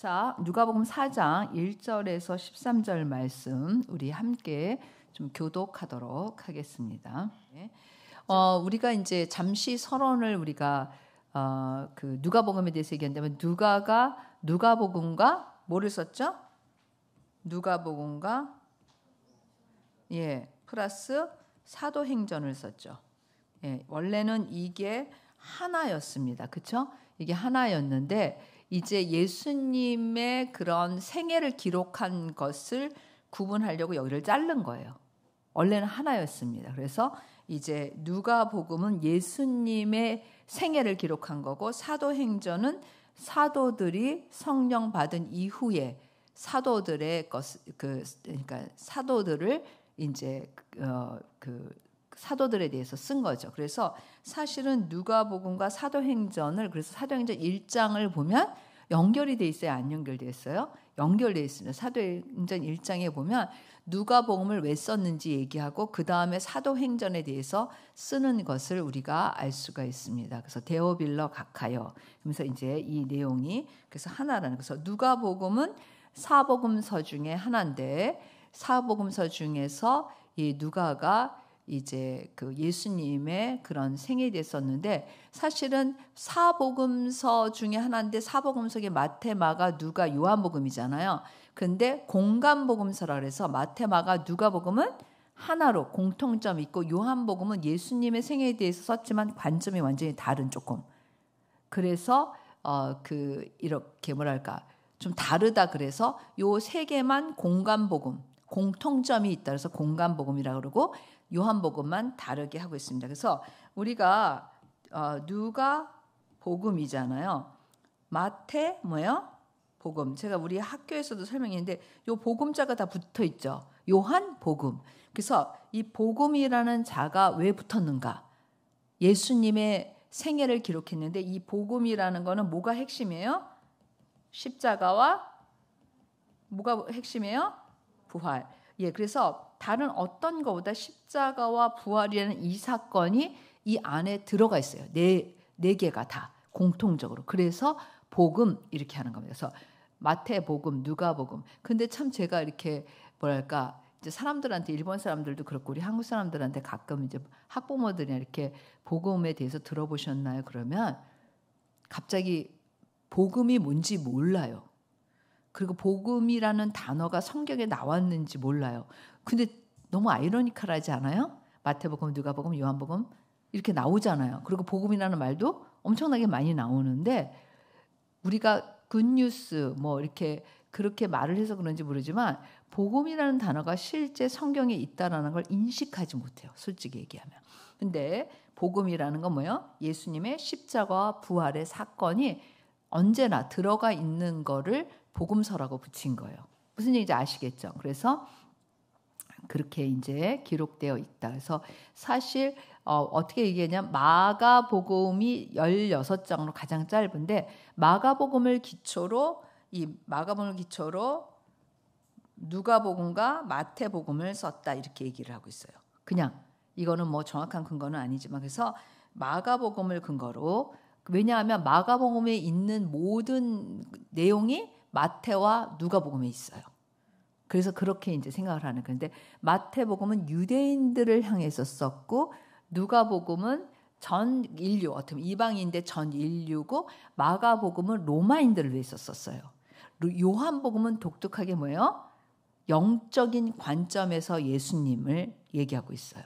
자, 누가복음 4장 1절에서 13절 말씀 우리 함께 좀 교독하도록 하겠습니다. 우리가 이제 잠시 서론을 우리가 그 누가복음에 대해서 얘기한다면 누가복음과 뭐를 썼죠? 누가복음과 플러스 사도행전을 썼죠. 원래는 이게 하나였습니다. 그렇죠? 이게 하나였는데 이제 예수님의 그런 생애를 기록한 것을 구분하려고 여기를 자른 거예요. 원래는 하나였습니다. 그래서 이제 누가복음은 예수님의 생애를 기록한 거고 사도행전은 사도들이 성령 받은 이후에 사도들의 그러니까 사도들을 이제 사도들에 대해서 쓴 거죠. 그래서 사실은 누가복음과 사도행전을 그래서 사도행전 1장을 보면 연결이 돼 있어요? 안 연결돼 있어요? 연결돼 있습니다. 사도행전 1장에 보면 누가복음을 왜 썼는지 얘기하고 그 다음에 사도행전에 대해서 쓰는 것을 우리가 알 수가 있습니다. 그래서 데오빌러 각하여 그래서 이제 이 내용이 그래서 하나라는 그래서 누가복음은 사복음서 중에 하나인데 사복음서 중에서 이 누가가 이제 그 예수님의 그런 생애에 대해서 썼는데 사실은 사복음서 중에 하나인데 사복음서에 마태, 마가, 누가, 요한복음이잖아요. 근데 공간복음서라 그래서 마태, 마가, 누가복음은 하나로 공통점 있고 요한복음은 예수님의 생애에 대해서 썼지만 관점이 완전히 다른 조금. 그래서 이렇게 뭐랄까 좀 다르다 그래서 요 세 개만 공간복음 공통점이 있다 그래서 공간복음이라고 그러고 요한복음만 다르게 하고 있습니다. 그래서 우리가 누가복음이잖아요. 마태 뭐예요? 복음. 제가 우리 학교에서도 설명했는데 요 복음자가 다 붙어 있죠. 요한복음. 그래서 이 복음이라는 자가 왜 붙었는가? 예수님의 생애를 기록했는데 이 복음이라는 거는 뭐가 핵심이에요? 십자가와 뭐가 핵심이에요? 부활. 그래서 다른 어떤 것보다 십자가와 부활이라는 이 사건이 이 안에 들어가 있어요. 네 개가 다 공통적으로. 그래서 복음 이렇게 하는 겁니다. 그래서 마태복음, 누가복음. 근데 참 제가 이렇게 뭐랄까 이제 사람들한테 일본 사람들도 그렇고 우리 한국 사람들한테 가끔 이제 학부모들이 이렇게 복음에 대해서 들어보셨나요? 그러면 갑자기 복음이 뭔지 몰라요. 그리고 복음이라는 단어가 성경에 나왔는지 몰라요. 근데 너무 아이러니컬하지 않아요? 마태복음, 누가복음, 요한복음 이렇게 나오잖아요. 그리고 복음이라는 말도 엄청나게 많이 나오는데 우리가 굿뉴스 뭐 이렇게 그렇게 말을 해서 그런지 모르지만 복음이라는 단어가 실제 성경에 있다라는 걸 인식하지 못해요. 솔직히 얘기하면. 근데 복음이라는 건 뭐예요? 예수님의 십자가와 부활의 사건이 언제나 들어가 있는 거를 복음서라고 붙인 거예요. 무슨 얘기인지 아시겠죠? 그래서 그렇게 이제 기록되어 있다. 그래서 사실 어떻게 얘기하냐면 마가복음이 16장으로 가장 짧은데 마가복음을 기초로 누가복음과 마태복음을 썼다 이렇게 얘기를 하고 있어요. 그냥 이거는 뭐 정확한 근거는 아니지만 그래서 마가복음을 근거로 왜냐하면 마가복음에 있는 모든 내용이 마태와 누가복음에 있어요. 그래서 그렇게 이제 생각을 하는 건데 마태복음은 유대인들을 향해서 썼고 누가복음은 전 인류 어떻게 보면 이방인인데 전 인류고 마가복음은 로마인들을 위해서 썼어요. 요한복음은 독특하게 뭐예요? 영적인 관점에서 예수님을 얘기하고 있어요.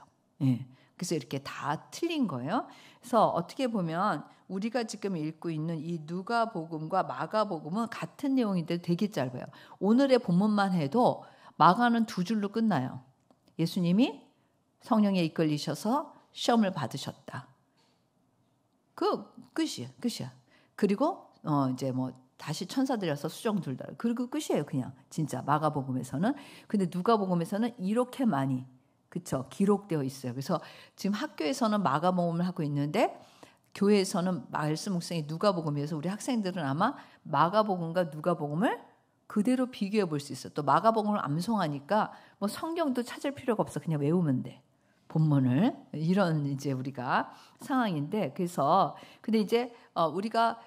그래서 이렇게 다 틀린 거예요. 그래서 어떻게 보면 우리가 지금 읽고 있는 이 누가복음과 마가복음은 같은 내용인데 되게 짧아요. 오늘의 본문만 해도 마가는 2줄로 끝나요. 예수님이 성령에 이끌리셔서 시험을 받으셨다. 끝이야. 그리고 이제 뭐 다시 천사들이 와서 수정 둘다. 그리고 끝이에요. 그냥 진짜 마가복음에서는. 근데 누가복음에서는 이렇게 많이 그렇죠. 기록되어 있어요. 그래서 지금 학교에서는 마가복음을 하고 있는데 교회에서는 말씀 묵상이 누가복음이어서 우리 학생들은 아마 마가복음과 누가복음을 그대로 비교해 볼 수 있어. 또 마가복음을 암송하니까 뭐 성경도 찾을 필요가 없어. 그냥 외우면 돼. 본문을 이런 이제 우리가 상황인데 그래서 근데 이제 우리가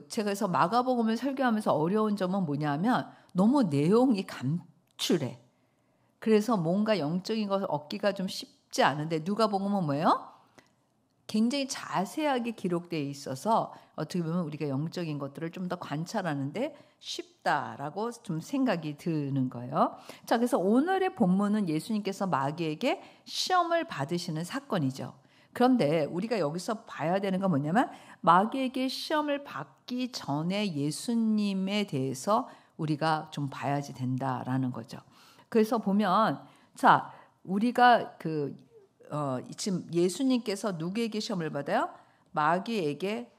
제가 그래서 마가복음을 설교하면서 어려운 점은 뭐냐면 너무 내용이 감출해. 그래서 뭔가 영적인 것을 얻기가 좀 쉽지 않은데 누가복음은 뭐예요? 굉장히 자세하게 기록되어 있어서 어떻게 보면 우리가 영적인 것들을 좀 더 관찰하는데 쉽다라고 좀 생각이 드는 거예요. 자, 그래서 오늘의 본문은 예수님께서 마귀에게 시험을 받으시는 사건이죠. 그런데 우리가 여기서 봐야 되는 건 뭐냐면 마귀에게 시험을 받기 전에 예수님에 대해서 우리가 좀 봐야지 된다라는 거죠. 그래서 보면 자, 우리가 지금 예수님께서 누구에게 시험을 받아요? 마귀에게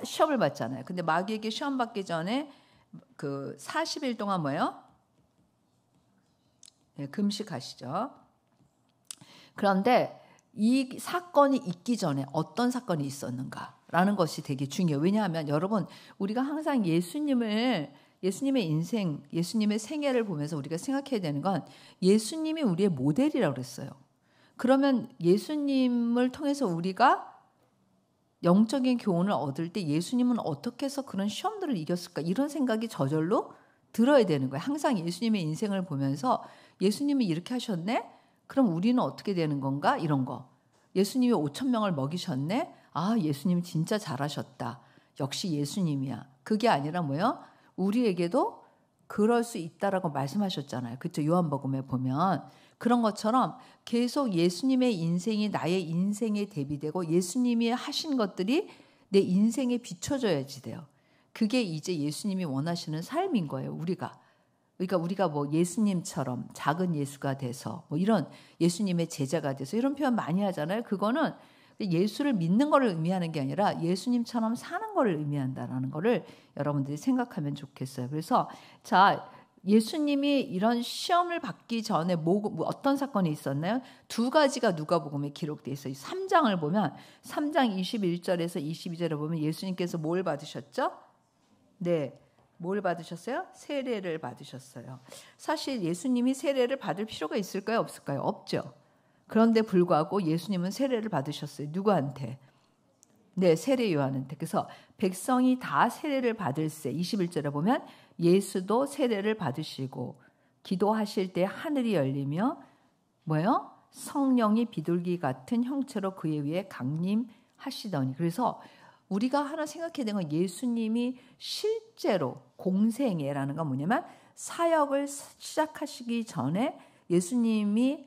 시험을 받잖아요. 근데 마귀에게 시험 받기 전에 40일 동안 뭐예요? 네, 금식하시죠. 그런데 이 사건이 있기 전에 어떤 사건이 있었는가라는 것이 되게 중요해요. 왜냐하면 여러분 우리가 항상 예수님의 인생, 예수님의 생애를 보면서 우리가 생각해야 되는 건 예수님이 우리의 모델이라고 그랬어요. 그러면 예수님을 통해서 우리가 영적인 교훈을 얻을 때 예수님은 어떻게 해서 그런 시험들을 이겼을까? 이런 생각이 저절로 들어야 되는 거예요. 항상 예수님의 인생을 보면서 예수님이 이렇게 하셨네? 그럼 우리는 어떻게 되는 건가? 이런 거. 예수님이 5,000명을 먹이셨네? 아, 예수님 진짜 잘하셨다. 역시 예수님이야. 그게 아니라 뭐예요? 우리에게도 그럴 수 있다라고 말씀하셨잖아요. 그렇죠? 요한복음에 보면. 그런 것처럼 계속 예수님의 인생이 나의 인생에 대비되고 예수님이 하신 것들이 내 인생에 비춰져야지 돼요. 그게 이제 예수님이 원하시는 삶인 거예요. 그러니까 우리가 뭐 예수님처럼 작은 예수가 돼서 뭐 이런 예수님의 제자가 돼서 이런 표현 많이 하잖아요. 그거는 예수를 믿는 것을 의미하는 게 아니라 예수님처럼 사는 것을 의미한다는 것을 여러분들이 생각하면 좋겠어요. 그래서 자, 예수님이 이런 시험을 받기 전에 어떤 사건이 있었나요? 두 가지가 누가복음에 기록되어 있어요. 3장을 보면 3장 21절에서 22절에 보면 예수님께서 뭘 받으셨죠? 네. 뭘 받으셨어요? 세례를 받으셨어요. 사실 예수님이 세례를 받을 필요가 있을까요? 없을까요? 없죠. 그런데 불구하고 예수님은 세례를 받으셨어요. 누구한테? 네, 세례 요한한테. 그래서 백성이 다 세례를 받을세. 21절에 보면 예수도 세례를 받으시고 기도하실 때 하늘이 열리며 뭐예요? 성령이 비둘기 같은 형체로 그의 위에 강림하시더니. 그래서 우리가 하나 생각해야 되는 건 예수님이 실제로 공생애라는 건 뭐냐면 사역을 시작하시기 전에 예수님이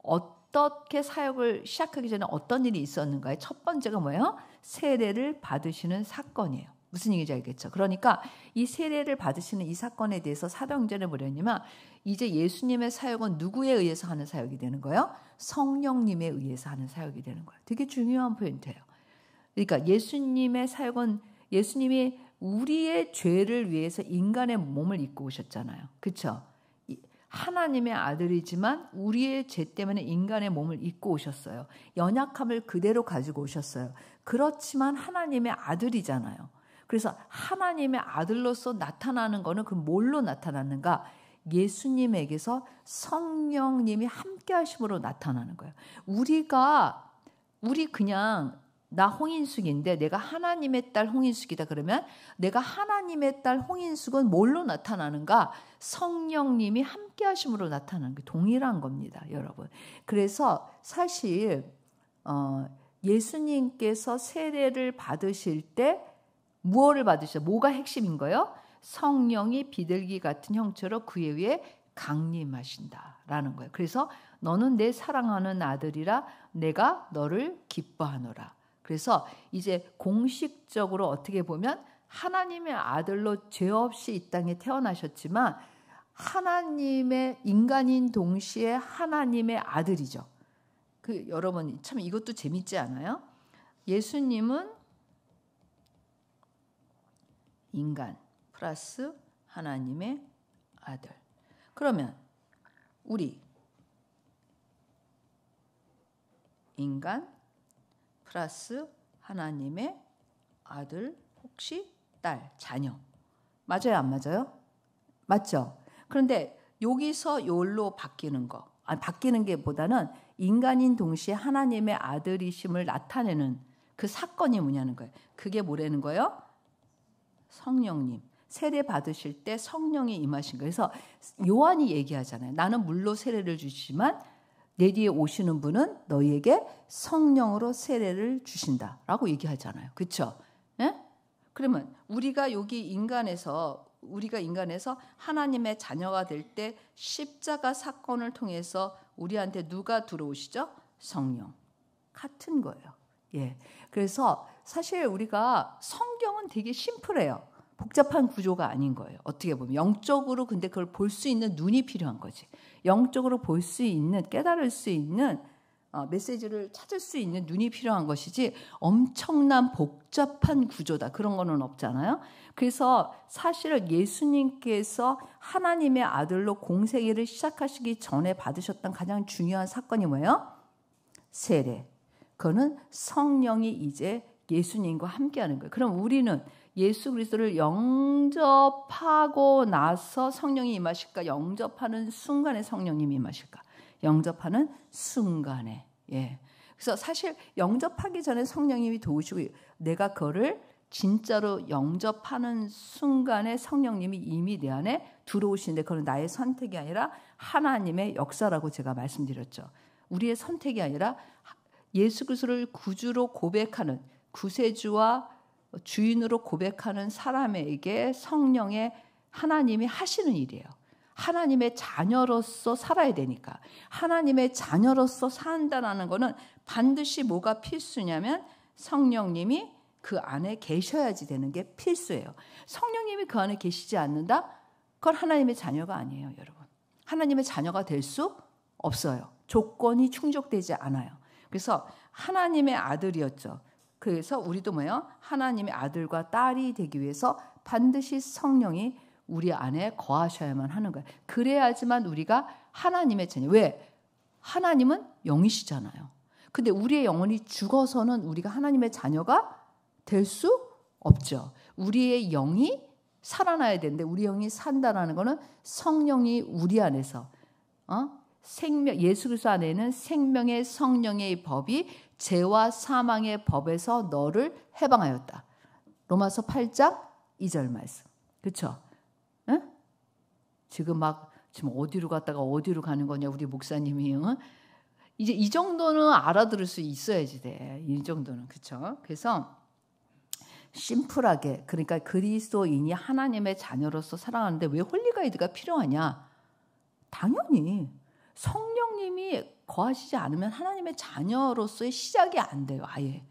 어떻게 사역을 시작하기 전에 어떤 일이 있었는가의 첫 번째가 뭐예요? 세례를 받으시는 사건이에요. 무슨 얘기인지 알겠죠? 그러니까 이 세례를 받으시는 이 사건에 대해서 사도행전에 뭐냐면 이제 예수님의 사역은 누구에 의해서 하는 사역이 되는 거예요? 성령님에 의해서 하는 사역이 되는 거예요. 되게 중요한 포인트예요. 그러니까 예수님의 사역은 예수님이 우리의 죄를 위해서 인간의 몸을 입고 오셨잖아요. 그렇죠? 하나님의 아들이지만 우리의 죄 때문에 인간의 몸을 입고 오셨어요. 연약함을 그대로 가지고 오셨어요. 그렇지만 하나님의 아들이잖아요. 그래서 하나님의 아들로서 나타나는 거는 그 뭘로 나타나는가? 예수님에게서 성령님이 함께 하심으로 나타나는 거예요. 우리 그냥 나 홍인숙인데 내가 하나님의 딸 홍인숙이다 그러면 내가 하나님의 딸 홍인숙은 뭘로 나타나는가? 성령님이 함께 하심으로 나타나는 게 동일한 겁니다, 여러분. 그래서 사실 예수님께서 세례를 받으실 때 무엇을 받으셔? 뭐가 핵심인 거예요? 성령이 비둘기 같은 형체로 그의 위에 강림하신다라는 거예요. 그래서 너는 내 사랑하는 아들이라 내가 너를 기뻐하노라. 그래서 이제 공식적으로 어떻게 보면 하나님의 아들로 죄 없이 이 땅에 태어나셨지만 하나님의 인간인 동시에 하나님의 아들이죠. 여러분 참 이것도 재밌지 않아요? 예수님은 인간 플러스 하나님의 아들. 그러면 우리 인간 플러스 하나님의 아들 혹시 딸, 자녀. 맞아요, 안 맞아요? 맞죠? 그런데 여기서 요로 바뀌는 거. 바뀌는 게 보다는 인간인 동시에 하나님의 아들이심을 나타내는 그 사건이 뭐냐는 거예요. 그게 뭐라는 거예요? 성령님. 세례 받으실 때 성령이 임하신 거예요. 그래서 요한이 얘기하잖아요. 나는 물로 세례를 주시지만 내 뒤에 오시는 분은 너희에게 성령으로 세례를 주신다라고 얘기하잖아요. 그렇죠? 예? 그러면 우리가 인간에서 하나님의 자녀가 될 때 십자가 사건을 통해서 우리한테 누가 들어오시죠? 성령. 같은 거예요. 예. 그래서 사실 우리가 성경은 되게 심플해요. 복잡한 구조가 아닌 거예요. 어떻게 보면 영적으로 근데 그걸 볼 수 있는 눈이 필요한 거지. 영적으로 볼 수 있는, 깨달을 수 있는 메시지를 찾을 수 있는 눈이 필요한 것이지 엄청난 복잡한 구조다. 그런 거는 없잖아요. 그래서 사실은 예수님께서 하나님의 아들로 공생애를 시작하시기 전에 받으셨던 가장 중요한 사건이 뭐예요? 세례. 그거는 성령이 이제 예수님과 함께하는 거예요. 그럼 우리는 예수 그리스도를 영접하고 나서 성령이 임하실까? 영접하는 순간에 성령님이 임하실까? 영접하는 순간에. 예. 그래서 사실 영접하기 전에 성령님이 도우시고 내가 그거를 진짜로 영접하는 순간에 성령님이 이미 내 안에 들어오시는데 그건 나의 선택이 아니라 하나님의 역사라고 제가 말씀드렸죠. 우리의 선택이 아니라 예수 그리스도를 구주로 고백하는 구세주와 주인으로 고백하는 사람에게 성령의 하나님이 하시는 일이에요. 하나님의 자녀로서 살아야 되니까. 하나님의 자녀로서 산다는 것은 반드시 뭐가 필수냐면 성령님이 그 안에 계셔야지 되는 게 필수예요. 성령님이 그 안에 계시지 않는다? 그건 하나님의 자녀가 아니에요, 여러분. 하나님의 자녀가 될 수 없어요. 조건이 충족되지 않아요. 그래서 하나님의 아들이었죠. 그래서 우리도 뭐예요? 하나님의 아들과 딸이 되기 위해서 반드시 성령이 우리 안에 거하셔야만 하는 거예요. 그래야지만 우리가 하나님의 자녀. 왜? 하나님은 영이시잖아요. 근데 우리의 영혼이 죽어서는 우리가 하나님의 자녀가 될 수 없죠. 우리의 영이 살아나야 되는데 우리 영이 산다라는 거는 성령이 우리 안에서 예수 그리스도 안에는 생명의 성령의 법이 죄와 사망의 법에서 너를 해방하였다. 로마서 8장 2절 말씀. 그렇죠? 응? 지금 어디로 갔다가 어디로 가는 거냐 우리 목사님이. 이제 이 정도는 알아들을 수 있어야지 돼. 이 정도는. 그렇죠? 그래서 심플하게 그러니까 그리스도인이 하나님의 자녀로서 살아가는데 왜 홀리가이드가 필요하냐? 당연히 성령님이 거하시지 않으면 하나님의 자녀로서의 시작이 안 돼요. 아예.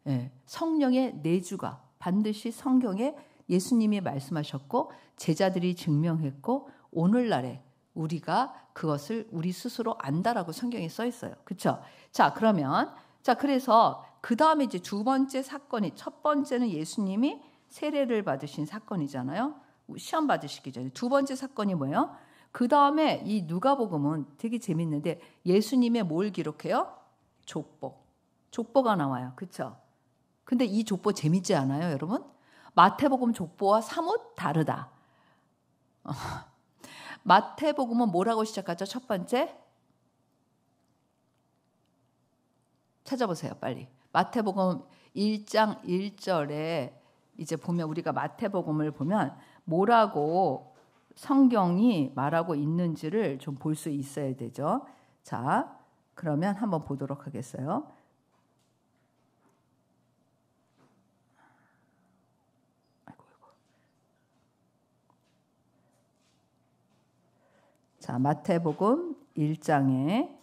예. 성령의 내주가 반드시 성경에 예수님이 말씀하셨고 제자들이 증명했고 오늘날에 우리가 그것을 우리 스스로 안다라고 성경에 써 있어요. 그렇죠? 자, 그래서 그 다음에 이제 두 번째 사건이 첫 번째는 예수님이 세례를 받으신 사건이잖아요. 시험 받으시기 전에. 두 번째 사건이 뭐예요? 그 다음에 이 누가복음은 되게 재밌는데 예수님의 뭘 기록해요? 족보. 족보가 나와요. 그렇죠? 근데 이 족보 재밌지 않아요, 여러분? 마태복음 족보와 사뭇 다르다. 마태복음은 뭐라고 시작하죠? 첫 번째? 찾아보세요, 빨리. 마태복음 1장 1절에 이제 보면 우리가 마태복음을 보면 뭐라고 성경이 말하고 있는지를 좀 볼 수 있어야 되죠. 자, 그러면 한번 보도록 하겠어요. 자, 마태복음 1장에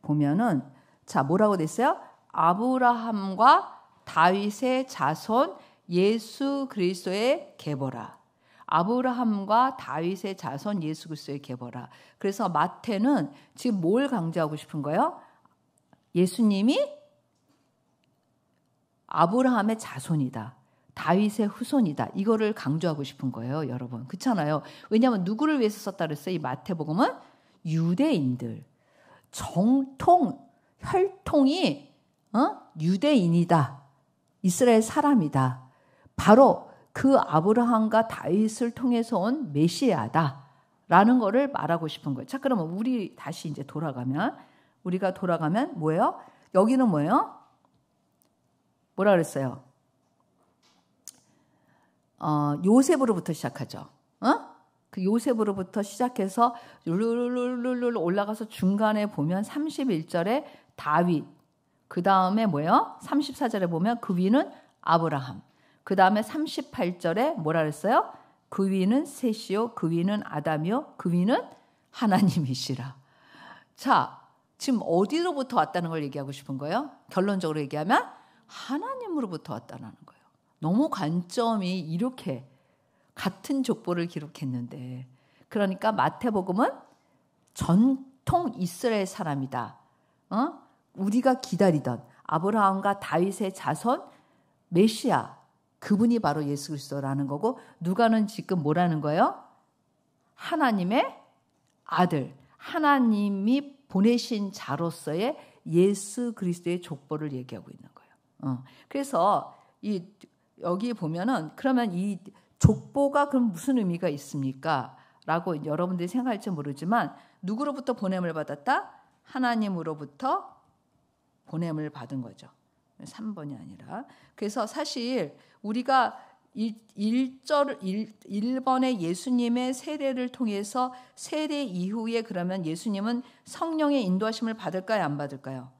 보면은 자, 뭐라고 됐어요? 아브라함과 다윗의 자손 예수 그리스도의 계보라. 아브라함과 다윗의 자손 예수 그리스도의 계보라. 그래서 마태는 지금 뭘 강조하고 싶은 거예요? 예수님이 아브라함의 자손이다. 다윗의 후손이다. 이거를 강조하고 싶은 거예요, 여러분. 그렇잖아요. 왜냐하면 누구를 위해서 썼다 그랬어요? 이 마태복음은 유대인들. 정통, 혈통이 유대인이다. 이스라엘 사람이다. 바로 그 아브라함과 다윗을 통해서 온 메시아다라는 거를 말하고 싶은 거예요. 자, 그러면 우리 다시 이제 우리가 돌아가면 뭐예요? 여기는 뭐예요? 뭐라 그랬어요? 요셉으로부터 시작하죠. 그 요셉으로부터 시작해서 룰룰룰룰 올라가서 중간에 보면 31절에 다윗, 그 다음에 뭐예요? 34절에 보면 그 위는 아브라함, 그 다음에 38절에 뭐라 그랬어요? 그 위는 셋이요, 그 위는 아담이요, 그 위는 하나님이시라. 자, 지금 어디로부터 왔다는 걸 얘기하고 싶은 거예요? 결론적으로 얘기하면 하나님으로부터 왔다는 거예요. 너무 관점이 이렇게 같은 족보를 기록했는데, 그러니까 마태복음은 전통 이스라엘 사람이다. 우리가 기다리던 아브라함과 다윗의 자손 메시아, 그분이 바로 예수 그리스도라는 거고, 누가는 지금 뭐라는 거예요? 하나님의 아들, 하나님이 보내신 자로서의 예수 그리스도의 족보를 얘기하고 있는 거예요. 그래서 여기 보면은 그러면 이 족보가 그럼 무슨 의미가 있습니까? 라고 여러분들이 생각할지 모르지만, 누구로부터 보냄을 받았다? 하나님으로부터 보냄을 받은 거죠. 3번이 아니라. 그래서 사실 우리가 1번의 예수님의 세례를 통해서 세례 이후에 그러면 예수님은 성령의 인도하심을 받을까요? 안 받을까요?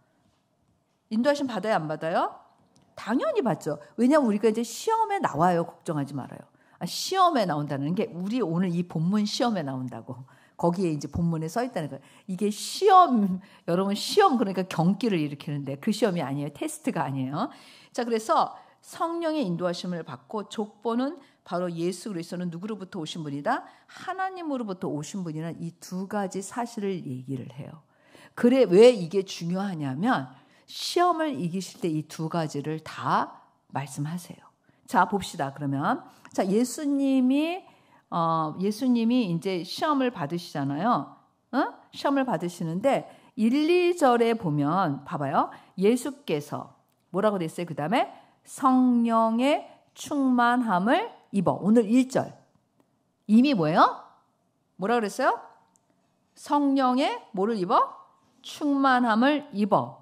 인도하심 받아요? 안 받아요? 당연히 받죠. 왜냐하면 우리가 이제 시험에 나와요. 걱정하지 말아요. 시험에 나온다는 게 우리 오늘 이 본문 시험에 나온다고. 거기에 이제 본문에 써 있다는 거예요. 이게 시험, 여러분 시험 그러니까 경기를 일으키는데 그 시험이 아니에요. 테스트가 아니에요. 자, 그래서 성령의 인도하심을 받고 족보는 바로 예수 그리스도는 누구로부터 오신 분이다? 하나님으로부터 오신 분이라는 이 두 가지 사실을 얘기를 해요. 그래, 왜 이게 중요하냐면 시험을 이기실 때 이 두 가지를 다 말씀하세요. 자, 봅시다. 그러면 자, 예수님이 이제 시험을 받으시잖아요. 시험을 받으시는데 1, 2절에 보면 봐봐요. 예수께서 뭐라고 됐어요? 그 다음에 성령의 충만함을 입어. 오늘 1절. 이미 뭐예요? 뭐라 그랬어요? 성령의 뭐를 입어? 충만함을 입어.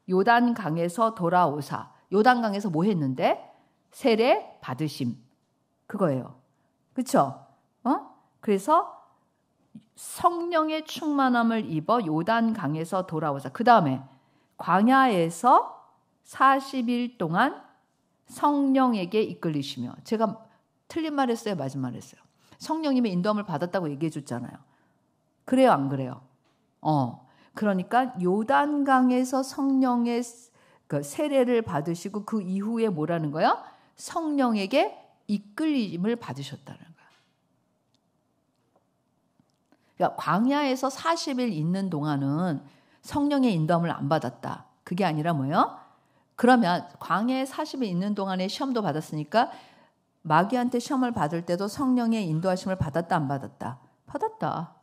요단강에서 돌아오사. 요단강에서 뭐 했는데? 세례 받으심. 그거예요. 그렇죠? 그래서 성령의 충만함을 입어 요단강에서 돌아오사. 그 다음에 광야에서 40일 동안 성령에게 이끌리시며. 제가 틀린 말 했어요? 맞은 말 했어요? 성령님의 인도함을 받았다고 얘기해 줬잖아요. 그래요? 안 그래요? 그러니까 요단강에서 성령의 그 세례를 받으시고 그 이후에 뭐라는 거예요? 성령에게 이끌림을 받으셨다는 거예요. 그러니까 광야에서 40일 있는 동안은 성령의 인도함을 안 받았다. 그게 아니라 뭐예요? 그러면 광야에 40일 있는 동안에 시험도 받았으니까 마귀한테 시험을 받을 때도 성령의 인도하심을 받았다 안 받았다? 받았다.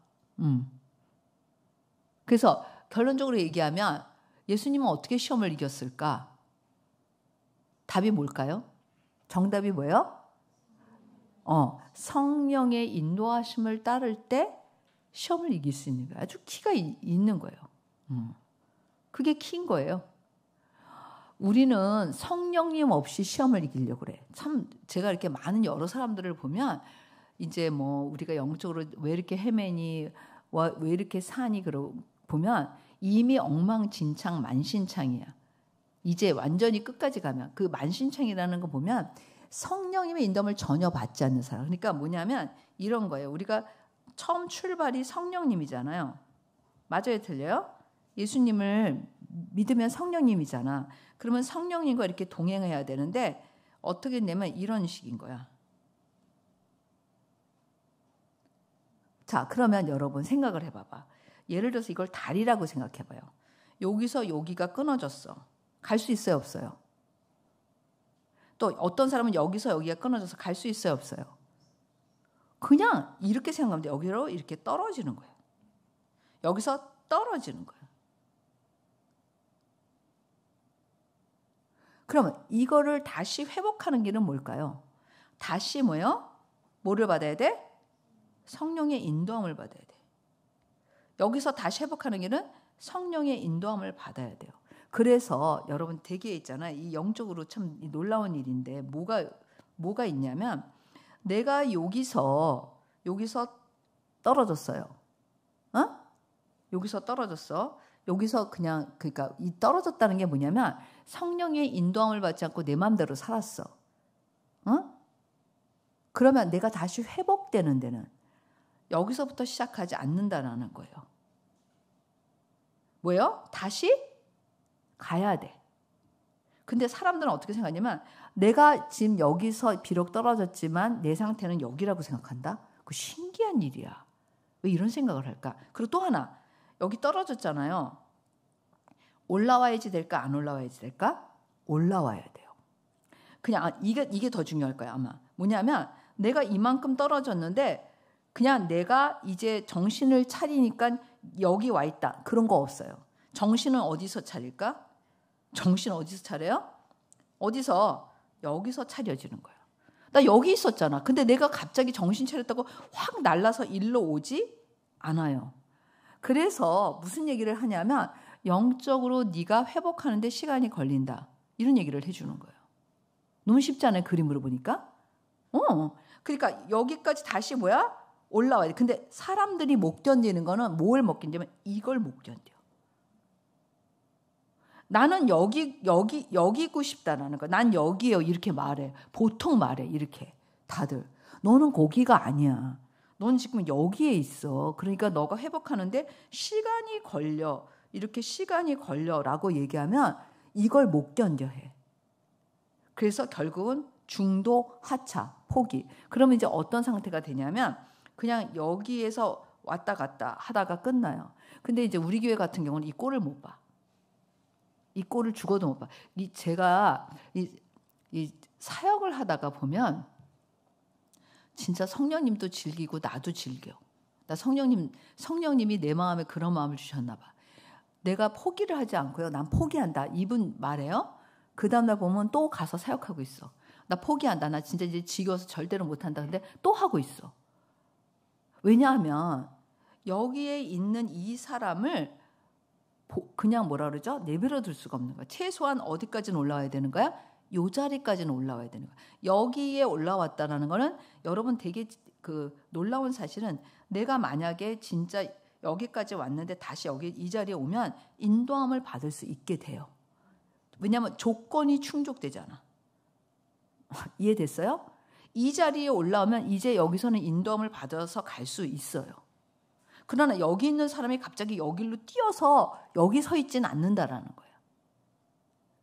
그래서 결론적으로 얘기하면 예수님은 어떻게 시험을 이겼을까? 답이 뭘까요? 정답이 뭐예요? 성령의 인도하심을 따를 때 시험을 이길 수 있는 거예요. 아주 키가 있는 거예요. 그게 키인 거예요. 우리는 성령님 없이 시험을 이기려고 그래. 참 제가 이렇게 많은 여러 사람들을 보면 이제 뭐 우리가 영적으로 왜 이렇게 헤매니, 왜 이렇게 사니 그러고 보면 이미 엉망진창 만신창이야. 이제 완전히 끝까지 가면 그 만신창이라는 거 보면 성령님의 인도함을 전혀 받지 않는 사람. 그러니까 뭐냐면 이런 거예요. 우리가 처음 출발이 성령님이잖아요. 맞아요, 틀려요? 예수님을 믿으면 성령님이잖아. 그러면 성령님과 이렇게 동행해야 되는데 어떻게 되면 이런 식인 거야. 자, 그러면 여러분 생각을 해봐봐. 예를 들어서 이걸 다리라고 생각해봐요. 여기서 여기가 끊어졌어. 갈 수 있어요, 없어요? 또 어떤 사람은 여기서 여기가 끊어져서 갈 수 있어요, 없어요? 그냥 이렇게 생각하면 여기로 이렇게 떨어지는 거예요. 여기서 떨어지는 거예요. 그러면 이거를 다시 회복하는 길은 뭘까요? 다시 뭐예요? 뭐를 받아야 돼? 성령의 인도함을 받아야 돼. 여기서 다시 회복하는 길은 성령의 인도함을 받아야 돼요. 그래서 여러분 되게 있잖아요. 이 영적으로 참 놀라운 일인데 뭐가 있냐면 내가 여기서 떨어졌어요. 어? 여기서 떨어졌어. 여기서 그냥 그러니까 이 떨어졌다는 게 뭐냐면 성령의 인도함을 받지 않고 내 마음대로 살았어. 어? 그러면 내가 다시 회복되는 데는 여기서부터 시작하지 않는다라는 거예요. 뭐예요? 다시 가야 돼. 근데 사람들은 어떻게 생각하냐면 내가 지금 여기서 비록 떨어졌지만 내 상태는 여기라고 생각한다? 그거 신기한 일이야. 왜 이런 생각을 할까? 그리고 또 하나, 여기 떨어졌잖아요. 올라와야지 될까? 안 올라와야지 될까? 올라와야 돼요. 그냥 이게 더 중요할 거야 아마. 뭐냐면 내가 이만큼 떨어졌는데 그냥 내가 이제 정신을 차리니까 여기 와 있다. 그런 거 없어요. 정신은 어디서 차릴까? 정신 어디서 차려요? 어디서? 여기서 차려지는 거예요. 나 여기 있었잖아. 근데 내가 갑자기 정신 차렸다고 확 날라서 일로 오지 않아요. 그래서 무슨 얘기를 하냐면 영적으로 네가 회복하는데 시간이 걸린다. 이런 얘기를 해주는 거예요. 너무 쉽지 않아요? 그림으로 보니까. 그러니까 여기까지 다시 올라와야 돼. 근데 사람들이 못 견디는 거는 뭘 못 견디냐면 이걸 못 견뎌. 나는 여기고 싶다라는 거. 난 여기에요. 이렇게 말해. 보통 말해. 이렇게. 다들. 너는 거기가 아니야. 넌 지금 여기에 있어. 그러니까 너가 회복하는데 시간이 걸려. 이렇게 시간이 걸려라고 얘기하면 이걸 못 견뎌 해. 그래서 결국은 중도, 하차, 포기. 그러면 이제 어떤 상태가 되냐면 그냥 여기에서 왔다 갔다 하다가 끝나요. 근데 이제 우리 교회 같은 경우는 이 꼴을 못 봐. 이 꼴을 죽어도 못 봐. 제가 이 사역을 하다가 보면 진짜 성령님도 즐기고 나도 즐겨. 나 성령님이 내 마음에 그런 마음을 주셨나 봐. 내가 포기를 하지 않고요. 난 포기한다. 이분 말해요. 그 다음날 보면 또 가서 사역하고 있어. 나 포기한다. 나 진짜 이제 지겨워서 절대로 못한다. 근데 또 하고 있어. 왜냐하면 여기에 있는 이 사람을 그냥 뭐라 그러죠? 내버려 둘 수가 없는 거야. 최소한 어디까지는 올라와야 되는 거야? 요 자리까지는 올라와야 되는 거야. 여기에 올라왔다는 거는 여러분 되게 그 놀라운 사실은 내가 만약에 진짜 여기까지 왔는데 다시 여기 이 자리에 오면 인도함을 받을 수 있게 돼요. 왜냐하면 조건이 충족되잖아. 이해됐어요? 이 자리에 올라오면 이제 여기서는 인도함을 받아서 갈 수 있어요. 그러나 여기 있는 사람이 갑자기 여기로 뛰어서 여기 서 있지는 않는다라는 거예요.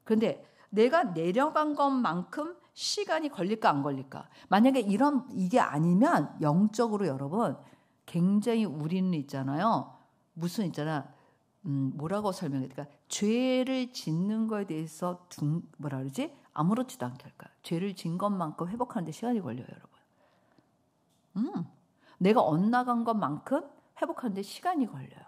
그런데 내가 내려간 것만큼 시간이 걸릴까 안 걸릴까? 만약에 이게 아니면 영적으로 여러분 굉장히 우리는 있잖아요. 뭐라고 설명해야 될까? 죄를 짓는 거에 대해서 뭐라 그러지? 아무렇지도 않게 할까? 죄를 진 것만큼 회복하는 데 시간이 걸려요, 여러분. 내가 엇나간 것만큼 회복하는 데 시간이 걸려요.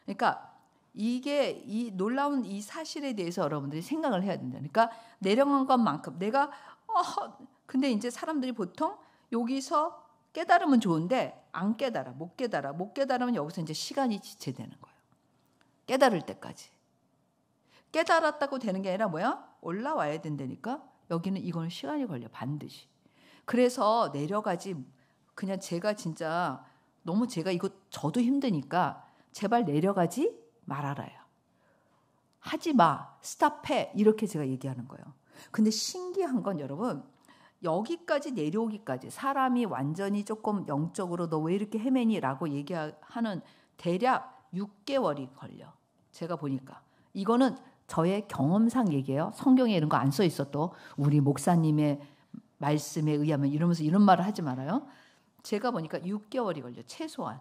그러니까 이게 이 놀라운 이 사실에 대해서 여러분들이 생각을 해야 된다. 그러니까 내려간 것만큼 내가 근데 이제 사람들이 보통 여기서 깨달으면 좋은데 안 깨달아, 못 깨달으면 여기서 이제 시간이 지체되는 거예요. 깨달을 때까지. 깨달았다고 되는 게 아니라 올라와야 된다니까. 여기는 이거는 시간이 걸려 반드시. 그래서 내려가지 그냥 제가 진짜 너무 이거 저도 힘드니까 제발 내려가지 말아라요. 하지 마. 스탑해. 이렇게 제가 얘기하는 거예요. 근데 신기한 건 여러분 여기까지 내려오기까지 사람이 완전히 조금 영적으로 너 왜 이렇게 헤매니? 라고 얘기하는 대략 6개월이 걸려. 제가 보니까. 이거는 저의 경험상 얘기해요. 성경에 이런 거 안 써 있어 또. 우리 목사님의 말씀에 의하면 이러면서 이런 말을 하지 말아요. 제가 보니까 6개월이 걸려. 최소한.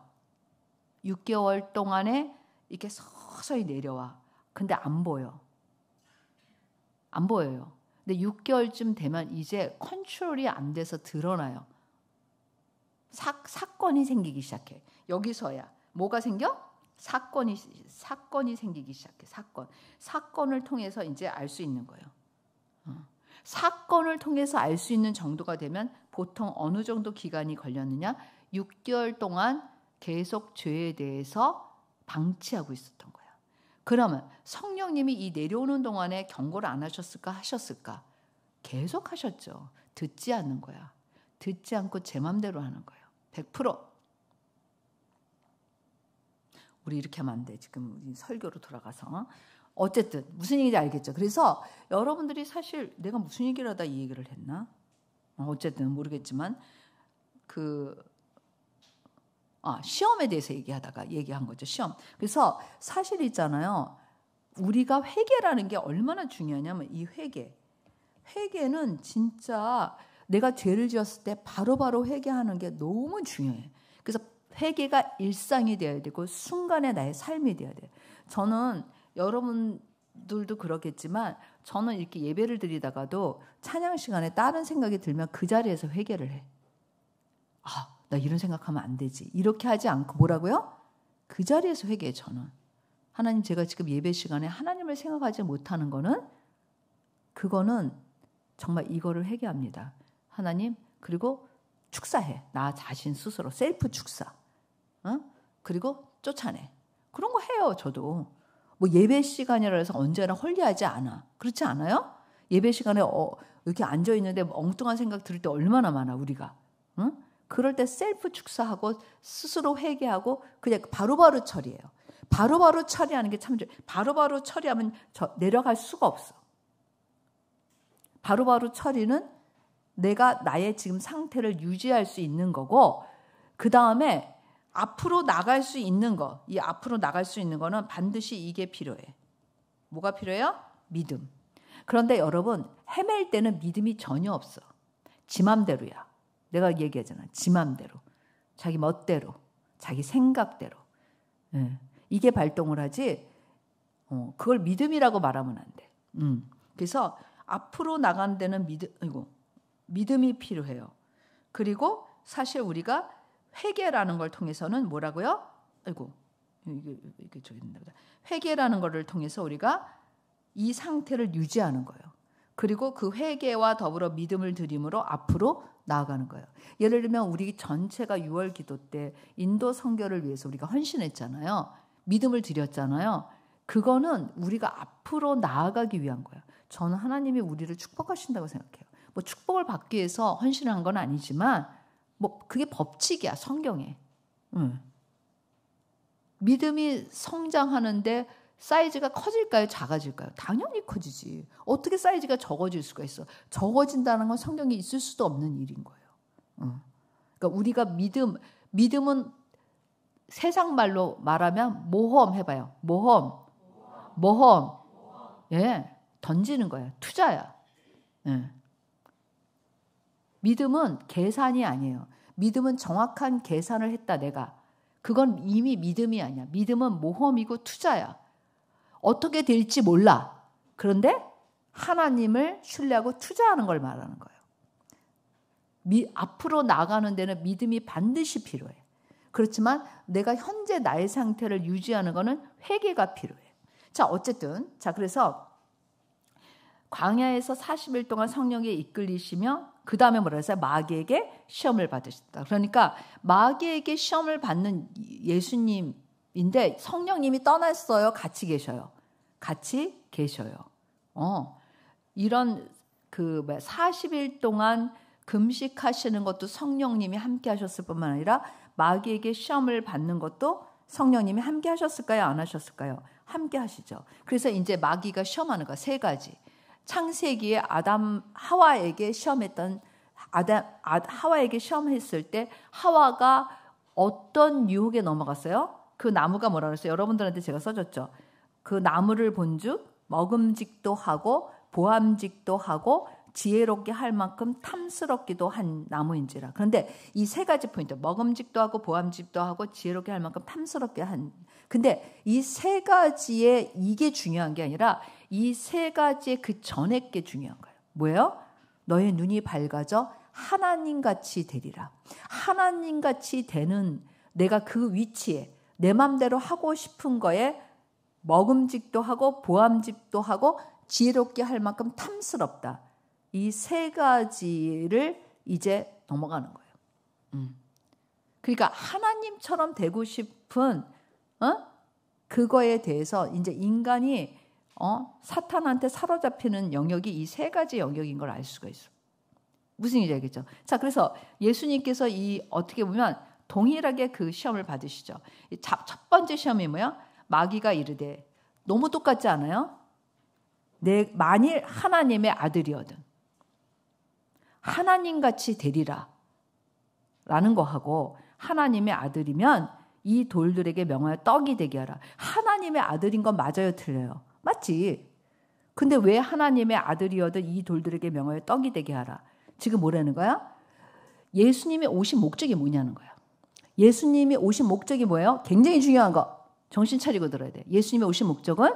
6개월 동안에 이렇게 서서히 내려와. 근데 안 보여. 안 보여요. 근데 6개월쯤 되면 이제 컨트롤이 안 돼서 드러나요. 사건이 생기기 시작해. 여기서야. 뭐가 생겨? 사건이 생기기 시작해. 사건을 통해서 이제 알 수 있는 거예요. 사건을 통해서 알 수 있는 정도가 되면 보통 어느 정도 기간이 걸렸느냐? 6개월 동안 계속 죄에 대해서 방치하고 있었던 거야. 그러면 성령님이 이 내려오는 동안에 경고를 안 하셨을까? 하셨을까? 계속 하셨죠. 듣지 않는 거야. 듣지 않고 제 맘대로 하는 거예요. 100%. 우리 이렇게 하면 안 돼. 지금 우리 설교로 돌아가서. 어쨌든 무슨 얘기인지 알겠죠. 그래서 여러분들이 사실 내가 무슨 얘기를 하다 이 얘기를 했나? 어쨌든 모르겠지만 시험에 대해서 얘기한 거죠. 시험. 그래서 사실 있잖아요. 우리가 회개라는 게 얼마나 중요하냐면 이 회개는 진짜 내가 죄를 지었을 때 바로바로 회개하는 게 너무 중요해. 그래서 회개가 일상이 되어야 되고 순간의 나의 삶이 되어야 돼요. 저는 여러분들도 그렇겠지만 저는 이렇게 예배를 드리다가도 찬양 시간에 다른 생각이 들면 그 자리에서 회개를 해. 나 이런 생각하면 안 되지. 이렇게 하지 않고 뭐라고요? 그 자리에서 회개해. 저는. 하나님, 제가 지금 예배 시간에 하나님을 생각하지 못하는 거는 그거는 정말 이거를 회개합니다. 하나님, 그리고 축사해. 나 자신 스스로 셀프 축사. 그리고 쫓아내. 그런 거 해요. 저도. 뭐 예배 시간이라 해서 언제나 홀리하지 않아. 그렇지 않아요? 예배 시간에 이렇게 앉아 있는데 엉뚱한 생각 들을 때 얼마나 많아 우리가. 그럴 때 셀프 축사하고 스스로 회개하고 그냥 바로바로 처리해요. 바로바로 처리하는 게 참 좋아요. 바로바로 처리하면 내려갈 수가 없어. 바로바로 처리는 내가 나의 지금 상태를 유지할 수 있는 거고, 그 다음에 앞으로 나갈 수 있는 거, 이 앞으로 나갈 수 있는 거는 반드시 이게 필요해. 뭐가 필요해요? 믿음. 그런데 여러분, 헤맬 때는 믿음이 전혀 없어. 지 맘대로야. 내가 얘기하잖아. 지 맘대로. 자기 멋대로. 자기 생각대로. 이게 발동을 하지, 그걸 믿음이라고 말하면 안 돼. 그래서 앞으로 나가는 데는 믿음이 필요해요. 그리고 사실 우리가 회개라는 걸 통해서는 뭐라고요? 이게 저기 있나 보다. 회개라는 거를 통해서 우리가 이 상태를 유지하는 거예요. 그리고 그 회개와 더불어 믿음을 드림으로 앞으로 나아가는 거예요. 예를 들면 우리 전체가 6월 기도 때 인도 선교를 위해서 우리가 헌신했잖아요. 믿음을 드렸잖아요. 그거는 우리가 앞으로 나아가기 위한 거예요. 저는 하나님이 우리를 축복하신다고 생각해요. 뭐 축복을 받기 위해서 헌신한 건 아니지만 뭐 그게 법칙이야, 성경에. 믿음이 성장하는데 사이즈가 커질까요? 작아질까요? 당연히 커지지. 어떻게 사이즈가 적어질 수가 있어? 적어진다는 건 성경에 있을 수도 없는 일인 거예요. 그러니까 우리가 믿음은 세상 말로 말하면 모험 해봐요. 모험. 예, 던지는 거야. 투자야. 예. 믿음은 계산이 아니에요. 믿음은 정확한 계산을 했다, 내가. 그건 이미 믿음이 아니야. 믿음은 모험이고 투자야. 어떻게 될지 몰라. 그런데 하나님을 신뢰하고 투자하는 걸 말하는 거예요. 앞으로 나가는 데는 믿음이 반드시 필요해. 그렇지만 내가 현재 나의 상태를 유지하는 것은 회개가 필요해. 자, 어쨌든 그래서 광야에서 40일 동안 성령에 이끌리시며 그 다음에 뭐라 했어요? 마귀에게 시험을 받으셨다. 그러니까 마귀에게 시험을 받는 예수님인데 성령님이 떠났어요? 같이 계셔요? 같이 계셔요. 이런 40일 동안 금식하시는 것도 성령님이 함께 하셨을 뿐만 아니라 마귀에게 시험을 받는 것도 성령님이 함께 하셨을까요? 안 하셨을까요? 함께 하시죠. 그래서 이제 마귀가 시험하는 거 3가지. 창세기에 하와에게 시험했던 하와에게 시험했을 때 하와가 어떤 유혹에 넘어갔어요? 그 나무가 뭐라 그랬어요? 여러분들한테 제가 써줬죠. 그 나무를 본즉 먹음직도 하고 보암직도 하고 지혜롭게 할 만큼 탐스럽기도 한 나무인지라. 그런데 이 3가지 포인트, 먹음직도 하고 보암직도 하고 지혜롭게 할 만큼 탐스럽게 한. 근데 이 3가지의 이게 중요한 게 아니라 이 3가지의 그 전에 게 중요한 거예요. 뭐예요? 너의 눈이 밝아져 하나님같이 되리라. 하나님같이 되는 내가 그 위치에 내 맘대로 하고 싶은 거에 먹음직도 하고 보암직도 하고 지혜롭게 할 만큼 탐스럽다. 이 3가지를 이제 넘어가는 거예요. 그러니까 하나님처럼 되고 싶은 그거에 대해서 이제 인간이 사탄한테 사로잡히는 영역이 이 세 가지 영역인 걸 알 수가 있어. 무슨 얘기인지 알겠죠? 자, 그래서 예수님께서 이 어떻게 보면 동일하게 그 시험을 받으시죠. 첫 번째 시험이 뭐야? 마귀가 이르되 너무 똑같지 않아요? 만일 하나님의 아들이거든 하나님같이 되리라 라는 거하고 하나님의 아들이면 이 돌들에게 명하여 떡이 되게 하라. 하나님의 아들인 건 맞아요, 틀려요? 맞지? 근데 왜 하나님의 아들이어든 이 돌들에게 명하여 떡이 되게 하라? 지금 뭐라는 거야? 예수님이 오신 목적이 뭐냐는 거야. 예수님이 오신 목적이 뭐예요? 굉장히 중요한 거. 정신 차리고 들어야 돼. 예수님이 오신 목적은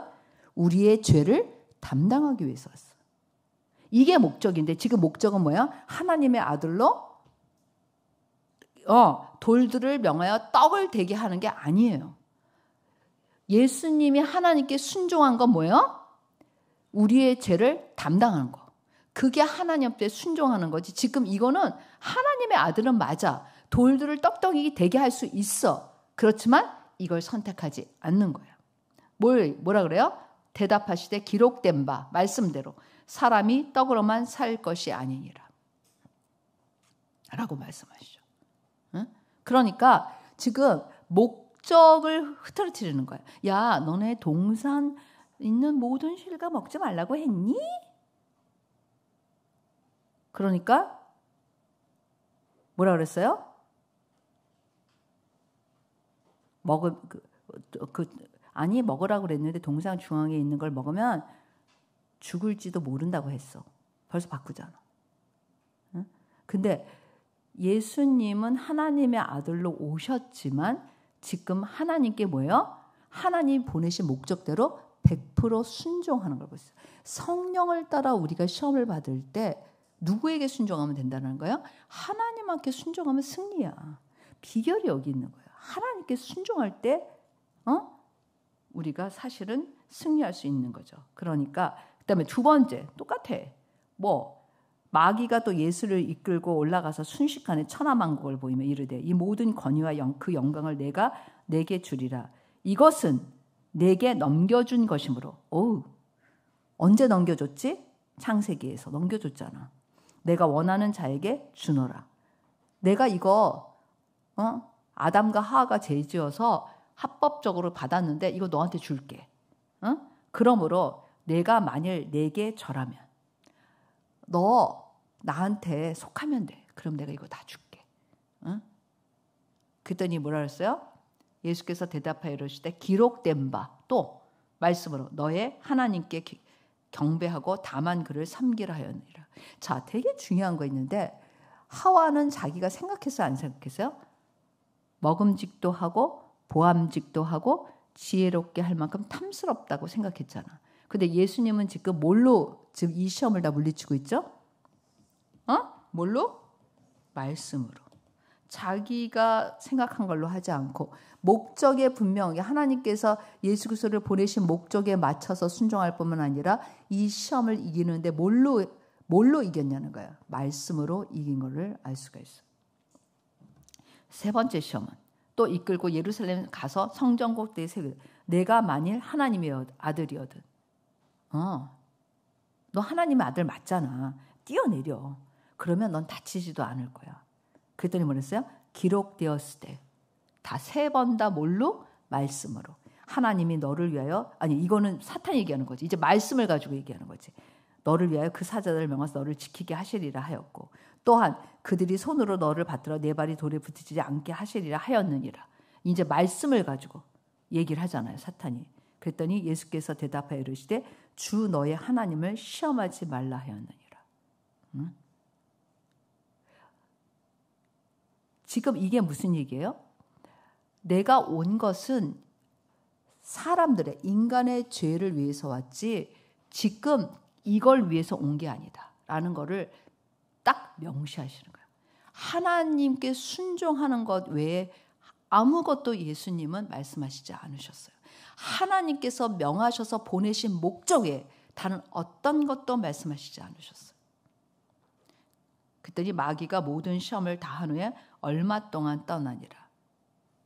우리의 죄를 담당하기 위해서 왔어. 이게 목적인데 지금 목적은 뭐야? 하나님의 아들로 돌들을 명하여 떡을 되게 하는 게 아니에요. 예수님이 하나님께 순종한 건 뭐예요? 우리의 죄를 담당하는 거. 그게 하나님 앞에 순종하는 거지. 지금 이거는 하나님의 아들은 맞아. 돌들을 떡떡이 되게 할 수 있어. 그렇지만 이걸 선택하지 않는 거예요. 뭐라 그래요? 대답하시되 기록된 바 말씀대로 사람이 떡으로만 살 것이 아니니라 라고 말씀하시죠. 응? 그러니까 지금 목적을 흐트러뜨리는 거야. 야, 너네 동산 있는 모든 실과 먹지 말라고 했니? 그러니까 뭐라 그랬어요? 아니 먹으라고 그랬는데 동상 중앙에 있는 걸 먹으면 죽을지도 모른다고 했어. 벌써 바꾸잖아. 응? 근데 예수님은 하나님의 아들로 오셨지만 지금 하나님께 뭐예요? 하나님 보내신 목적대로 100% 순종하는 걸 보세요. 성령을 따라 우리가 시험을 받을 때 누구에게 순종하면 된다는 거예요? 하나님께 순종하면 승리야. 비결이 여기 있는 거예요. 하나님께 순종할 때 우리가 사실은 승리할 수 있는 거죠. 그러니까 그다음에 두 번째 똑같아. 마귀가 또 예수를 이끌고 올라가서 순식간에 천하만국을 보이며 이르되 이 모든 권위와 그 영광을 내가 내게 주리라. 이것은 내게 넘겨준 것이므로. 언제 넘겨줬지? 창세기에서 넘겨줬잖아. 내가 원하는 자에게 주노라. 내가 이거 아담과 하와가 죄지어서 합법적으로 받았는데 이거 너한테 줄게. 그러므로 내가 만일 내게 절하면 너 나한테 속하면 돼. 그럼 내가 이거 다 줄게. 그랬더니 뭐라 그랬어요? 예수께서 대답하여 이르시되 기록된 바 또 말씀으로 너의 하나님께 경배하고 다만 그를 섬기라 하였느니라. 자, 되게 중요한 거 있는데 하와는 자기가 생각했어요? 안 생각했어요? 먹음직도 하고 보암직도 하고 지혜롭게 할 만큼 탐스럽다고 생각했잖아. 근데 예수님은 지금 뭘로 지금 이 시험을 다 물리치고 있죠? 뭘로? 말씀으로. 자기가 생각한 걸로 하지 않고 목적에 분명하게 하나님께서 예수 그리스도를 보내신 목적에 맞춰서 순종할 뿐만 아니라 이 시험을 이기는데 뭘로 이겼냐는 거야. 말씀으로 이긴 것을 알 수가 있어. 세 번째 시험은 또 이끌고 예루살렘 가서 성전 꼭대기에 세우되 내가 만일 하나님의 아들이거든. 너 하나님의 아들 맞잖아. 뛰어내려. 그러면 넌 다치지도 않을 거야. 그랬더니 뭐랬어요? 기록되었을 때 다 세 번 다 뭘로? 말씀으로. 하나님이 너를 위하여 이거는 사탄이 얘기하는 거지. 이제 말씀을 가지고 얘기하는 거지. 너를 위하여 그 사자들을 명하서 너를 지키게 하시리라 하였고 또한 그들이 손으로 너를 받들어 네 발이 돌에 붙이지 않게 하시리라 하였느니라. 이제 말씀을 가지고 얘기를 하잖아요. 사탄이. 그랬더니 예수께서 대답하여 이르시되 주 너의 하나님을 시험하지 말라 하였느니라. 지금 이게 무슨 얘기예요? 내가 온 것은 사람들의 인간의 죄를 위해서 왔지 지금 이걸 위해서 온 게 아니다 라는 거를 딱 명시하시는 거예요. 하나님께 순종하는 것 외에 아무것도 예수님은 말씀하시지 않으셨어요. 하나님께서 명하셔서 보내신 목적 외에 다른 어떤 것도 말씀하시지 않으셨어요. 그랬더니 마귀가 모든 시험을 다 한 후에 얼마 동안 떠나니라.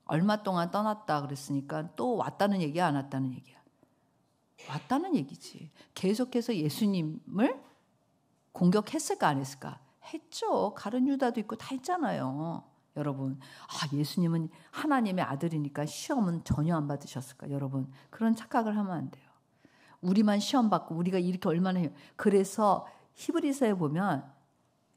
얼마 동안 떠났다 그랬으니까 또 왔다는 얘기야, 안 왔다는 얘기야? 왔다는 얘기지. 계속해서 예수님을 공격했을까 안 했을까? 했죠. 가룟 유다도 있고 다 했잖아요. 여러분, 예수님은 하나님의 아들이니까 시험은 전혀 안 받으셨을까? 여러분, 그런 착각을 하면 안 돼요. 우리만 시험 받고 우리가 이렇게 얼마나 해요. 그래서 히브리서에 보면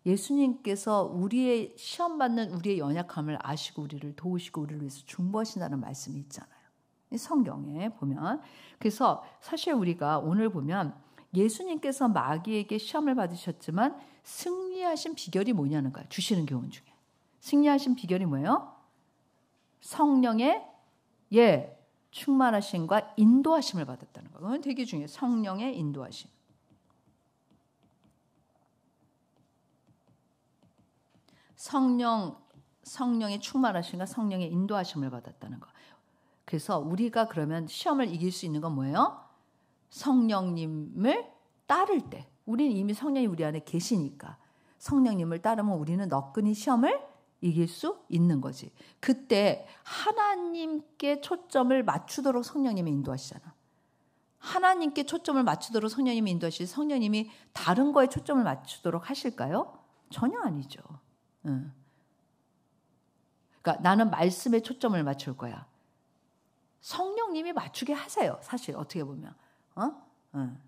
예수님께서 우리의 시험 받는 우리의 연약함을 아시고 우리를 도우시고 우리를 위해서 중보하신다는 말씀이 있잖아요. 성경에 보면. 그래서 사실 우리가 오늘 보면 예수님께서 마귀에게 시험을 받으셨지만 승리하신 비결이 뭐냐는 거예요. 주시는 교훈 중에. 승리하신 비결이 뭐예요? 성령의 충만하심과 인도하심을 받았다는 거예요. 그건 되게 중요해요. 성령의 인도하심. 성령의 충만하심과 성령의 인도하심을 받았다는 거. 그래서 우리가 그러면 시험을 이길 수 있는 건 뭐예요? 성령님을 따를 때. 우리는 이미 성령이 우리 안에 계시니까 성령님을 따르면 우리는 너끈히 시험을 이길 수 있는 거지. 그때 하나님께 초점을 맞추도록 성령님이 인도하시잖아. 하나님께 초점을 맞추도록 성령님이 인도하시지 성령님이 다른 거에 초점을 맞추도록 하실까요? 전혀 아니죠. 그러니까 나는 말씀에 초점을 맞출 거야. 성령님이 맞추게 하세요. 사실 어떻게 보면.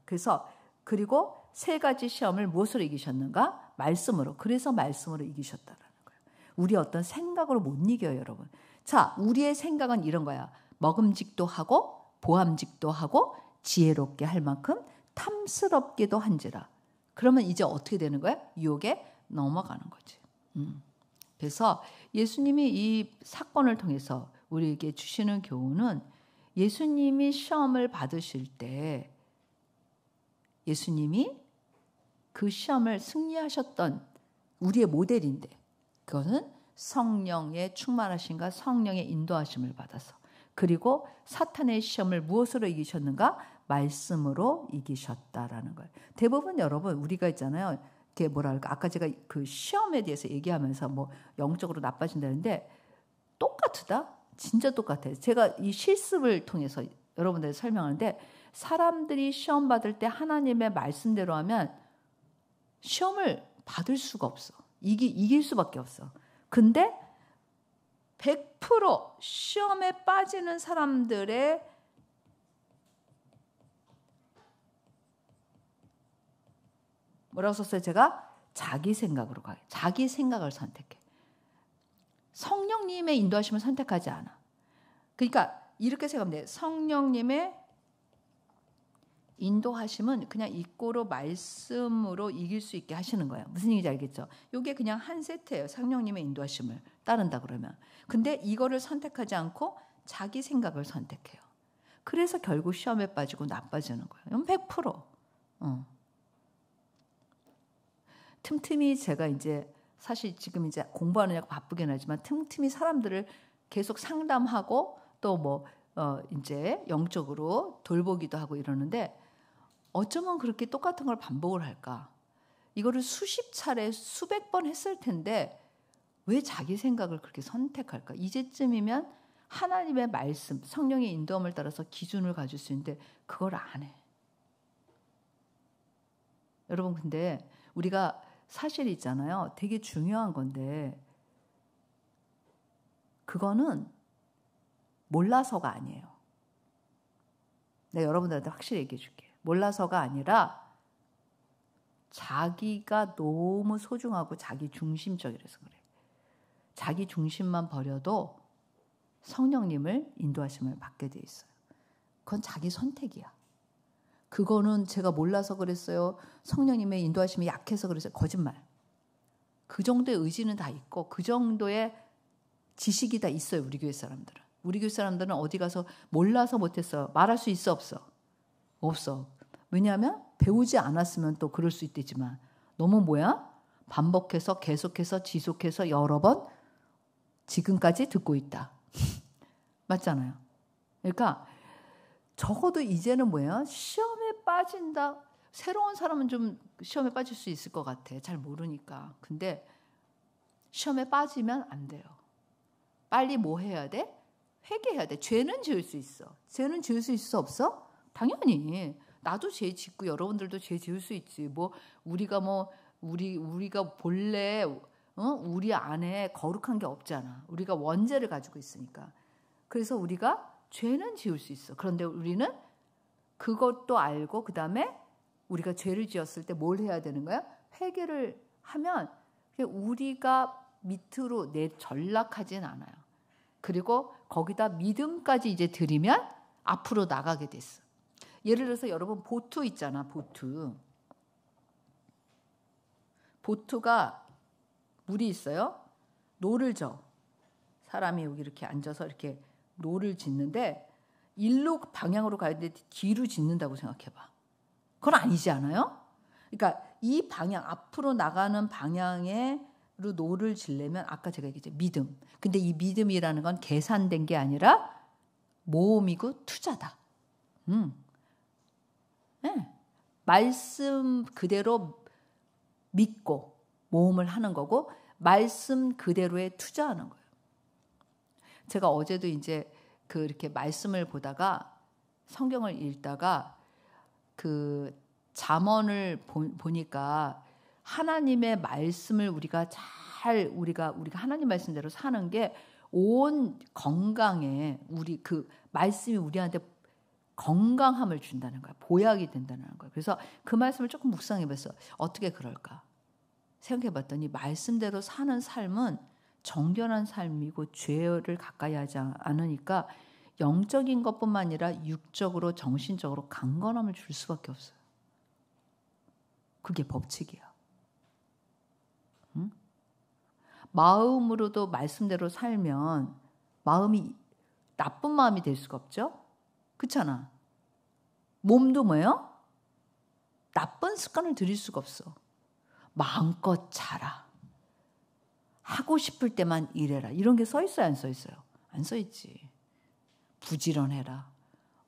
그래서 그리고 3가지 시험을 무엇으로 이기셨는가? 말씀으로. 그래서 말씀으로 이기셨다라는 거예요. 우리 어떤 생각으로 못 이겨요, 여러분. 자, 우리의 생각은 이런 거야. 먹음직도 하고 보암직도 하고 지혜롭게 할 만큼 탐스럽게도 한지라. 그러면 이제 어떻게 되는 거야? 유혹에 넘어가는 거지. 그래서 예수님이 이 사건을 통해서 우리에게 주시는 교훈은 예수님이 시험을 받으실 때 예수님이 그 시험을 승리하셨던 우리의 모델인데 그것은 성령의 충만하심과 성령의 인도하심을 받아서 그리고 사탄의 시험을 무엇으로 이기셨는가? 말씀으로 이기셨다라는 거예요. 대부분 여러분 우리가 있잖아요. 이게 뭐랄까 아까 제가 그 시험에 대해서 얘기하면서 뭐 영적으로 나빠진다는데 똑같다. 진짜 똑같아요. 제가 이 실습을 통해서 여러분들에게 설명하는데 사람들이 시험 받을 때 하나님의 말씀대로 하면 시험을 받을 수가 없어. 이길 수밖에 없어. 근데 100% 시험에 빠지는 사람들의 뭐라고 썼어요? 제가 자기 생각으로 가요. 자기 생각을 선택해. 성령님의 인도하심을 선택하지 않아. 그러니까 이렇게 생각하면 돼요. 성령님의 인도하심은 그냥 이꼬로 말씀으로 이길 수 있게 하시는 거예요. 무슨 얘기인지 알겠죠? 이게 그냥 한 세트예요. 성령님의 인도하심을 따른다 그러면. 근데 이거를 선택하지 않고 자기 생각을 선택해요. 그래서 결국 시험에 빠지고 나빠지는 거예요. 이건 100%. 틈틈이 제가 이제 사실 지금 이제 공부하느냐고 바쁘긴 하지만 틈틈이 사람들을 계속 상담하고 또 뭐 이제 영적으로 돌보기도 하고 이러는데 어쩌면 그렇게 똑같은 걸 반복을 할까? 이거를 수십 차례 수백 번 했을 텐데 왜 자기 생각을 그렇게 선택할까? 이제쯤이면 하나님의 말씀, 성령의 인도함을 따라서 기준을 가질 수 있는데 그걸 안 해. 여러분 근데 우리가 사실 있잖아요. 되게 중요한 건데 그거는 몰라서가 아니에요. 내가 여러분들한테 확실히 얘기해 줄게요. 몰라서가 아니라 자기가 너무 소중하고 자기 중심적이라서 그래. 자기 중심만 버려도 성령님을 인도하심을 받게 돼 있어요. 그건 자기 선택이야. 그거는 제가 몰라서 그랬어요. 성령님의 인도하심이 약해서 그랬어요. 거짓말. 그 정도의 의지는 다 있고 그 정도의 지식이 다 있어요. 우리 교회 사람들은. 우리 교회 사람들은 어디 가서 몰라서 못했어. 말할 수 있어 없어? 없어. 왜냐하면 배우지 않았으면 또 그럴 수 있겠지만 너무 뭐야? 반복해서 계속해서 지속해서 여러 번 지금까지 듣고 있다. 맞잖아요. 그러니까 적어도 이제는 뭐야? 시험에 빠진다. 새로운 사람은 좀 시험에 빠질 수 있을 것 같아. 잘 모르니까. 근데 시험에 빠지면 안 돼요. 빨리 뭐 해야 돼? 회개해야 돼. 죄는 지을 수 있어. 죄는 지을 수 있어 없어? 당연히. 나도 죄 짓고 여러분들도 죄 지을 수 있지. 우리가 본래 우리 안에 거룩한 게 없잖아. 우리가 원죄를 가지고 있으니까. 그래서 우리가 죄는 지을 수 있어. 그런데 우리는 그것도 알고 그다음에 우리가 죄를 지었을 때 뭘 해야 되는 거야? 회개를 하면 우리가 밑으로 전락하진 않아요. 그리고 거기다 믿음까지 이제 들이면 앞으로 나가게 됐어. 예를 들어서 여러분 보트 있잖아. 보트가 물이 있어요. 노를 져. 사람이 여기 이렇게 앉아서 이렇게 노를 짓는데 일로 방향으로 가야 되는데 뒤로 짓는다고 생각해봐. 그건 아니지 않아요? 그러니까 이 방향 앞으로 나가는 방향으로 노를 지려면 아까 제가 얘기했죠. 믿음. 근데 이 믿음이라는 건 계산된 게 아니라 모험이고 투자다. 네. 말씀 그대로 믿고 모험을 하는 거고 말씀 그대로에 투자하는 거예요. 제가 어제도 이제 이렇게 말씀을 보다가 성경을 읽다가 그 잠언을 보니까 하나님의 말씀을 우리가 하나님 말씀대로 사는 게 온 건강에 그 말씀이 우리한테 건강함을 준다는 거야. 보약이 된다는 거야. 그래서 그 말씀을 조금 묵상해봤어. 어떻게 그럴까? 생각해봤더니 말씀대로 사는 삶은 정결한 삶이고 죄를 가까이 하지 않으니까 영적인 것뿐만 아니라 육적으로 정신적으로 강건함을 줄 수밖에 없어요. 그게 법칙이야. 응? 마음으로도 말씀대로 살면 마음이 나쁜 마음이 될 수가 없죠. 그렇잖아. 몸도 뭐예요? 나쁜 습관을 들일 수가 없어. 마음껏 자라. 하고 싶을 때만 일해라. 이런 게 써 있어요? 안 써 있어요? 안 써 있지. 부지런해라.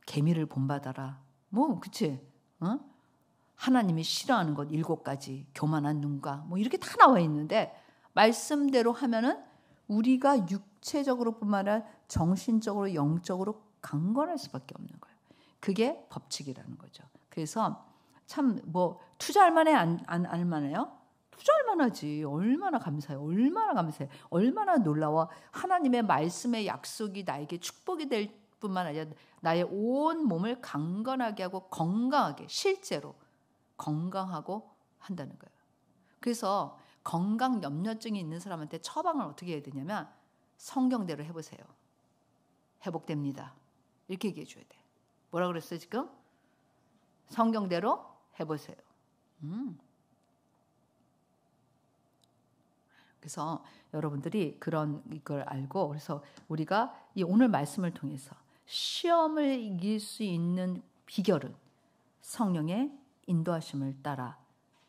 계미를 본받아라. 그치? 하나님이 싫어하는 것 7가지. 교만한 눈과 이렇게 다 나와 있는데 말씀대로 하면은 우리가 육체적으로 뿐만 아니라 정신적으로 영적으로 강건할 수밖에 없는 거예요. 그게 법칙이라는 거죠. 그래서 참 투자할 만해 안 할 만해요? 투자할 만하지. 얼마나 감사해. 얼마나 감사해. 얼마나 놀라워. 하나님의 말씀의 약속이 나에게 축복이 될 뿐만 아니라 나의 온 몸을 강건하게 하고 건강하게 실제로 건강하고 한다는 거예요. 그래서 건강 염려증이 있는 사람한테 처방을 어떻게 해야 되냐면 성경대로 해보세요. 회복됩니다. 이렇게 얘기해 줘야 돼. 뭐라 그랬어요 지금? 성경대로 해보세요. 그래서 여러분들이 이걸 알고 그래서 우리가 이 오늘 말씀을 통해서 시험을 이길 수 있는 비결은 성령의 인도하심을 따라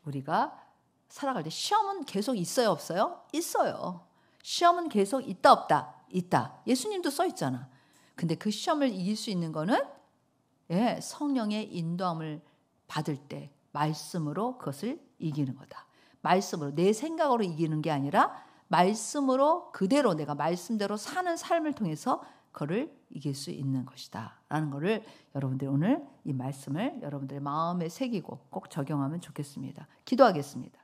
우리가 살아갈 때 시험은 계속 있어요 없어요? 있어요. 시험은 계속 있다 없다? 있다. 예수님도 써 있잖아. 근데 그 시험을 이길 수 있는 거는 성령의 인도함을 받을 때 말씀으로 그것을 이기는 거다. 말씀으로 내 생각으로 이기는 게 아니라 말씀으로 그대로 내가 말씀대로 사는 삶을 통해서 그거를 이길 수 있는 것이다 라는 거를 여러분들이 오늘 이 말씀을 여러분들의 마음에 새기고 꼭 적용하면 좋겠습니다. 기도하겠습니다.